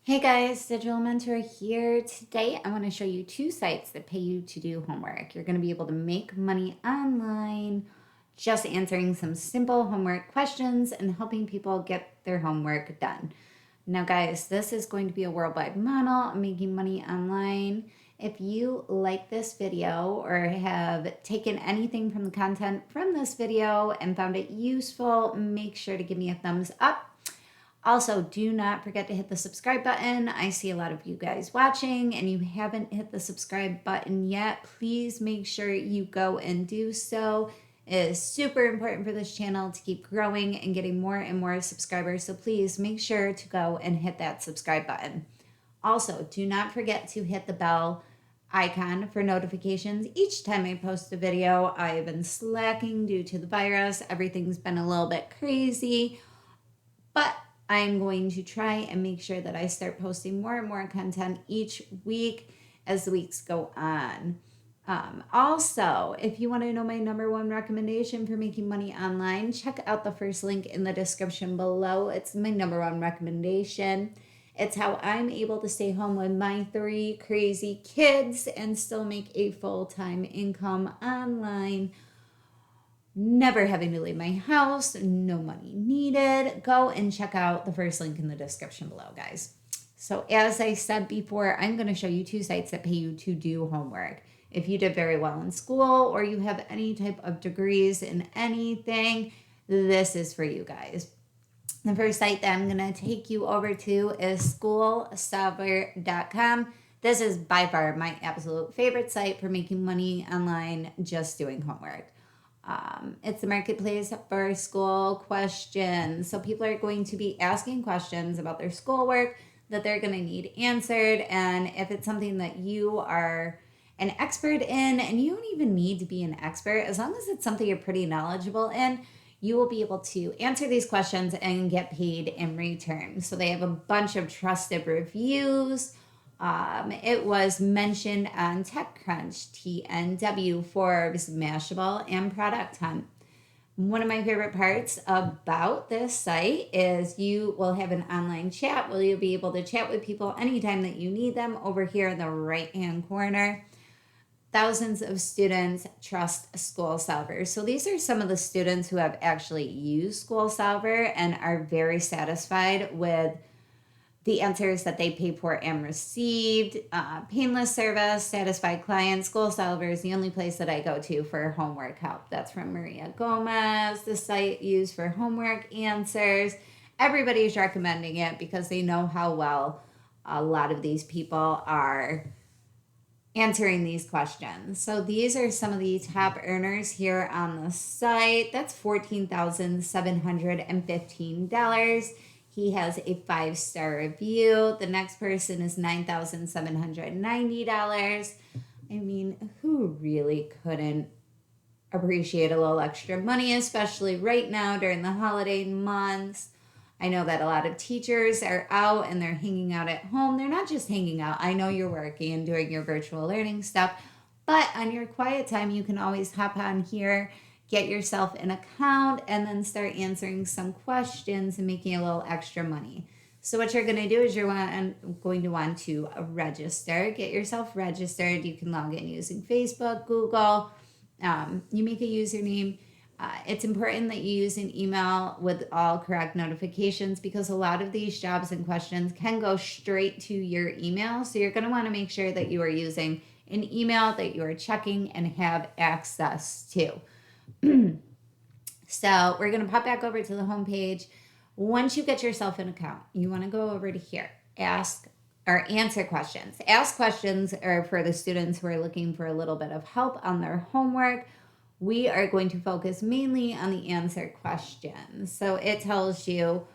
Hey guys, Digital Mentor here. Today I want to show you two sites that pay you to do homework. You're going to be able to make money online just answering some simple homework questions and helping people get their homework done. Now, guys, this is going to be a worldwide model of making money online. If you like this video or have taken anything from the content from this video and found it useful, make sure to give me a thumbs up. Also, do not forget to hit the subscribe button. I see a lot of you guys watching and you haven't hit the subscribe button yet. Please make sure you go and do so. It is super important for this channel to keep growing and getting more and more subscribers. So please make sure to go and hit that subscribe button. Also, do not forget to hit the bell icon for notifications each time I post a video. I have been slacking due to the virus. Everything's been a little bit crazy, but I'm going to try and make sure that I start posting more and more content each week as the weeks go on. Also, if you want to know my number one recommendation for making money online, check out the first link in the description below. It's my number one recommendation. It's how I'm able to stay home with my 3 crazy kids and still make a full-time income online, never having to leave my house, no money needed. Go and check out the first link in the description below, guys. So as I said before, I'm going to show you two sites that pay you to do homework. If you did very well in school or you have any type of degrees in anything, this is for you guys. The first site that I'm going to take you over to is schoolsolver.com. This is by far my absolute favorite site for making money online just doing homework. It's a marketplace for school questions. So people are going to be asking questions about their schoolwork that they're going to need answered. And if it's something that you are an expert in, and you don't even need to be an expert, as long as it's something you're pretty knowledgeable in, you will be able to answer these questions and get paid in return. So they have a bunch of trusted reviews. It was mentioned on TechCrunch, TNW, Forbes, Mashable, and Product Hunt. One of my favorite parts about this site is you will have an online chat where you'll be able to chat with people anytime that you need them. Over here in the right-hand corner, thousands of students trust School Solver. So these are some of the students who have actually used School Solver and are very satisfied with the answers that they paid for and received. Painless service, satisfied clients. School Solver is the only place that I go to for homework help. That's from Maria Gomez. The site used for homework answers. Everybody's recommending it because they know how well a lot of these people are answering these questions. So these are some of the top earners here on the site. That's $14,715. He has a 5-star review. The next person is $9,790. I mean, who really couldn't appreciate a little extra money, especially right now during the holiday months? I know that a lot of teachers are out and they're hanging out at home. They're not just hanging out. I know you're working and doing your virtual learning stuff, but on your quiet time, you can always hop on here, get yourself an account, and then start answering some questions and making a little extra money. So what you're going to do is you're going to want to register, get yourself registered. You can log in using Facebook, Google. You make a username. It's important that you use an email with all correct notifications because a lot of these jobs and questions can go straight to your email. So you're going to want to make sure that you are using an email that you are checking and have access to. So we're going to pop back over to the homepage. Once you get yourself an account, you want to go over to here, ask or answer questions. Ask questions are for the students who are looking for a little bit of help on their homework. We are going to focus mainly on the answer questions. So it tells you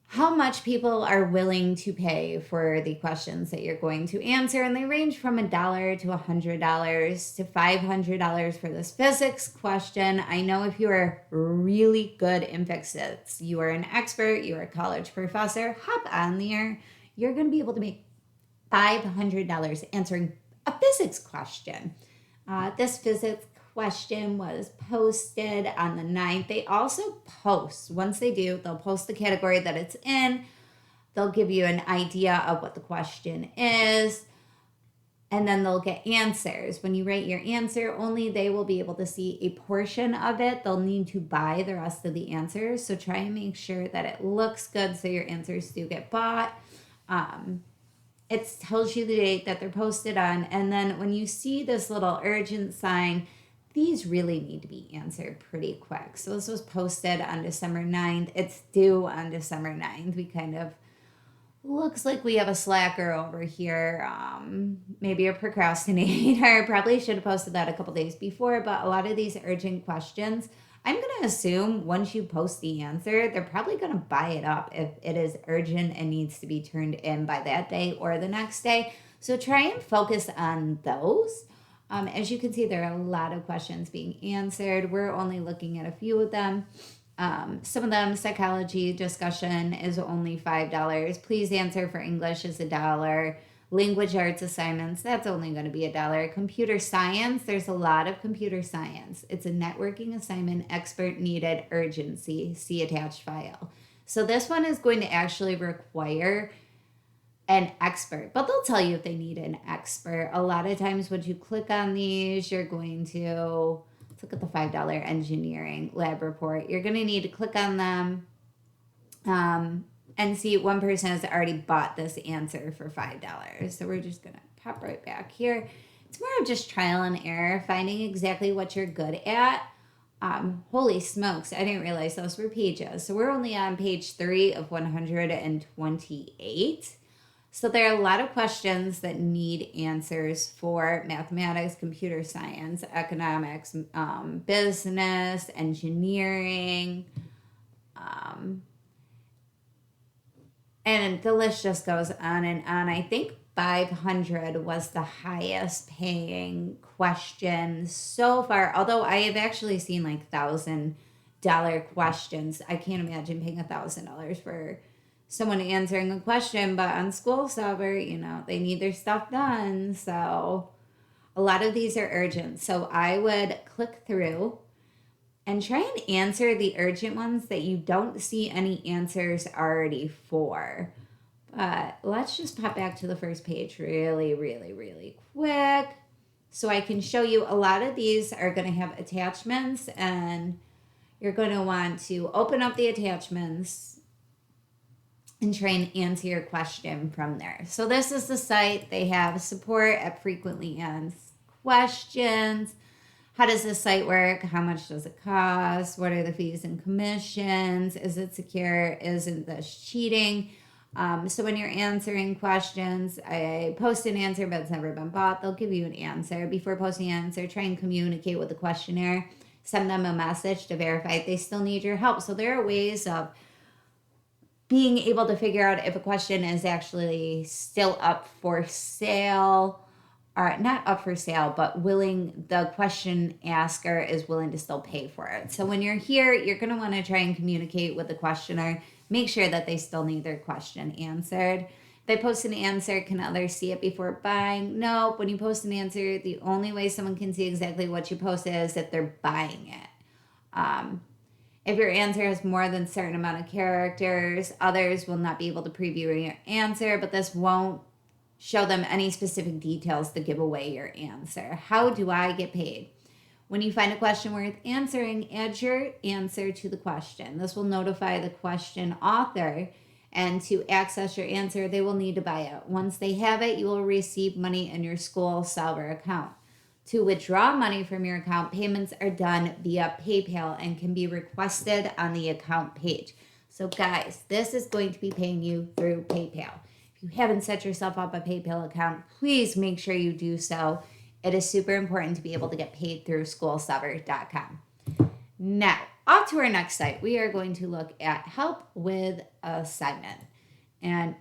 how much people are willing to pay for the questions that you're going to answer. And they range from $1 to $100 to $500 for this physics question. I know if you are really good in physics, you are an expert, you're a college professor, hop on there. You're going to be able to make $500 answering a physics question. This physics question was posted on the 9th. They also post, once they do, they'll post the category that it's in they'll give you an idea of what the question is, and then they'll get answers. When you write your answer, only they will be able to see a portion of it. They'll need to buy the rest of the answers. So try and make sure that it looks good so your answers do get bought. It tells you the date that they're posted on. And then when you see this little urgent sign, these really need to be answered pretty quick. So this was posted on December 9th. It's due on December 9th. We kind of looks like we have a slacker over here, maybe a procrastinator. Probably should have posted that a couple days before, but a lot of these urgent questions, I'm going to assume once you post the answer, they're probably going to buy it up if it is urgent and needs to be turned in by that day or the next day. So try and focus on those. As you can see, there are a lot of questions being answered. We're only looking at a few of them. Some of them, psychology discussion is only $5. Please answer for English is $1. Language arts assignments, that's only going to be $1. Computer science, there's a lot of computer science. It's a networking assignment, expert needed, urgency, see attached file. So this one is going to actually require an expert, but they'll tell you if they need an expert. A lot of times when you click on these, you're going to, let's look at the $5 engineering lab report. You're going to need to click on them and see one person has already bought this answer for $5. So we're just going to pop right back here. It's more of just trial and error, finding exactly what you're good at. Holy smokes, I didn't realize those were pages. So we're only on page 3 of 128. So there are a lot of questions that need answers for mathematics, computer science, economics, business, engineering, and the list just goes on and on. I think 500 was the highest paying question so far, although I have actually seen like $1,000 questions. I can't imagine paying $1,000 for someone answering a question, but on School Solver, you know, they need their stuff done. So a lot of these are urgent. So I would click through and try and answer the urgent ones that you don't see any answers already for. But let's just pop back to the first page really, really, really quick. So I can show you a lot of these are going to have attachments, and you're going to want to open up the attachments and try and answer your question from there. So this is the site. They have support at frequently asked questions. How does this site work? How much does it cost? What are the fees and commissions? Is it secure? Isn't this cheating? So when you're answering questions, I post an answer, but it's never been bought. They'll give you an answer. Before posting an answer, try and communicate with the questionnaire. Send them a message to verify if they still need your help. So there are ways of being able to figure out if a question is actually still up for sale, or not up for sale, but the question asker is willing to still pay for it. So when you're here, you're going to want to try and communicate with the questioner, make sure that they still need their question answered. If they post an answer, can others see it before buying? No, when you post an answer, the only way someone can see exactly what you posted is if they're buying it. If your answer has more than a certain amount of characters, others will not be able to preview your answer, but this won't show them any specific details to give away your answer. How do I get paid? When you find a question worth answering, add your answer to the question. This will notify the question author, and to access your answer, they will need to buy it. Once they have it, you will receive money in your School Solver account. To withdraw money from your account, payments are done via PayPal and can be requested on the account page. So guys, this is going to be paying you through PayPal. If you haven't set yourself up a PayPal account, please make sure you do so. It is super important to be able to get paid through SchoolSolver.com. Now, off to our next site. We are going to look at help with assignment. And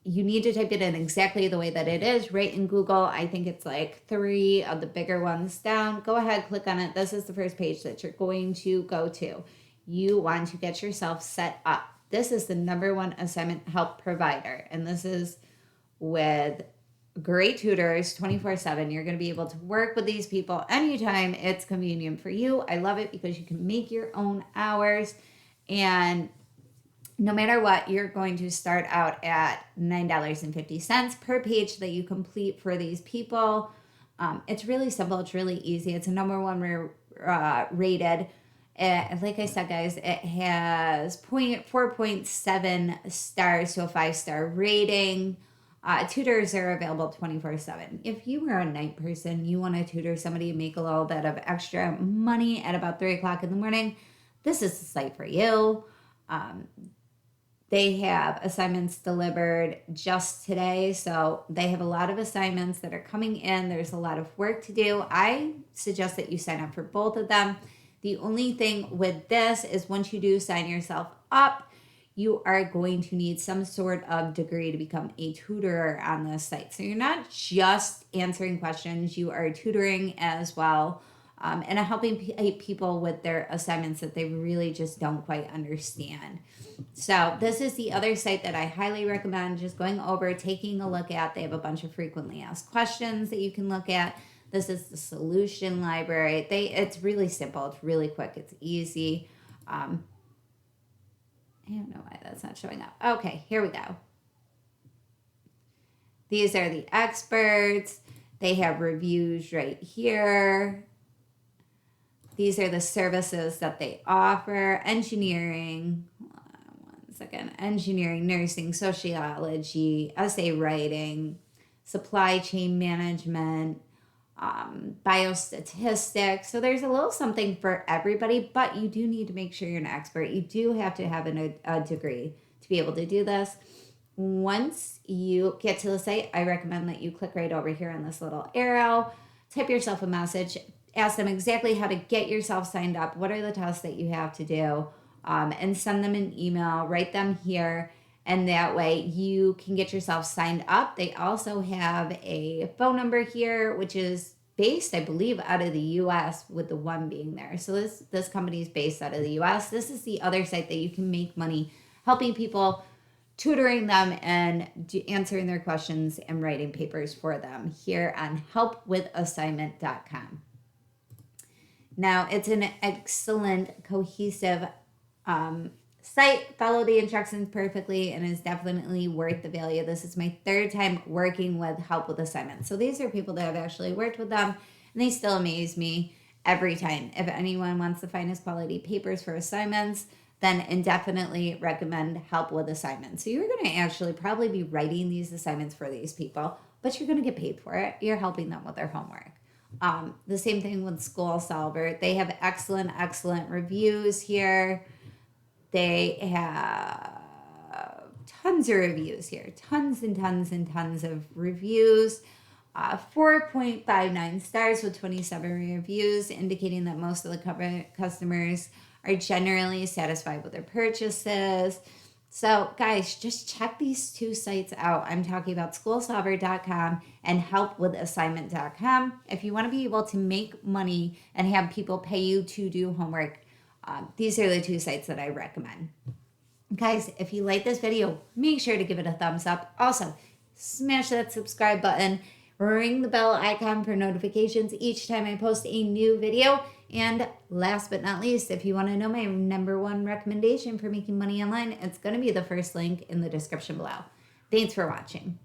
you need to type it in exactly the way that it is right in Google. I think it's like 3 of the bigger ones down. Go ahead, click on it. This is the first page that you're going to go to. You want to get yourself set up. This is the #1 assignment help provider. And this is with great tutors 24/7. You're going to be able to work with these people anytime it's convenient for you. I love it because you can make your own hours, and No matter what, you're going to start out at $9.50 per page that you complete for these people. It's really simple. It's really easy. It's a number one rated. Like I said, guys, it has 4.7 stars to a 5-star rating. Tutors are available 24/7. If you are a night person, you want to tutor somebody and make a little bit of extra money at about 3 o'clock in the morning, this is the site for you. They have assignments delivered just today. So they have a lot of assignments that are coming in. There's a lot of work to do. I suggest that you sign up for both of them. The only thing with this is once you do sign yourself up, you are going to need some sort of degree to become a tutor on this site. So you're not just answering questions, you are tutoring as well. And helping people with their assignments that they really just don't quite understand. So this is the other site that I highly recommend just going over, taking a look at. They have a bunch of frequently asked questions that you can look at. This is the solution library. It's really simple. It's really quick. It's easy. I don't know why that's not showing up. Okay, here we go. These are the experts. They have reviews right here. These are the services that they offer. Engineering, engineering, nursing, sociology, essay writing, supply chain management, biostatistics. So there's a little something for everybody, but you do need to make sure you're an expert. You do have to have a degree to be able to do this. Once you get to the site, I recommend that you click right over here on this little arrow, type yourself a message, ask them exactly how to get yourself signed up, what are the tests that you have to do, and send them an email, write them here, and that way you can get yourself signed up. They also have a phone number here, which is based, I believe, out of the US, with the one being there. So this company is based out of the US. This is the other site that you can make money helping people, tutoring them and answering their questions and writing papers for them here on helpwithassignment.com. Now, it's an excellent, cohesive site. Follow the instructions perfectly and is definitely worth the value. This is my third time working with Help with Assignments. So these are people that have actually worked with them, and they still amaze me every time. If anyone wants the finest quality papers for assignments, then indefinitely recommend Help with Assignments. So you're going to actually probably be writing these assignments for these people, but you're going to get paid for it. You're helping them with their homework. The same thing with School Solver. They have excellent reviews here. They have tons of reviews here. Tons and tons of reviews. 4.59 stars with 27 reviews, indicating that most of the customers are generally satisfied with their purchases. So guys, just check these two sites out. I'm talking about schoolsolver.com and helpwithassignment.com. If you want to be able to make money and have people pay you to do homework, these are the two sites that I recommend. Guys, if you like this video, make sure to give it a thumbs up. Also, smash that subscribe button. Ring the bell icon for notifications each time I post a new video. And last but not least, if you want to know my number one recommendation for making money online, it's going to be the first link in the description below. Thanks for watching.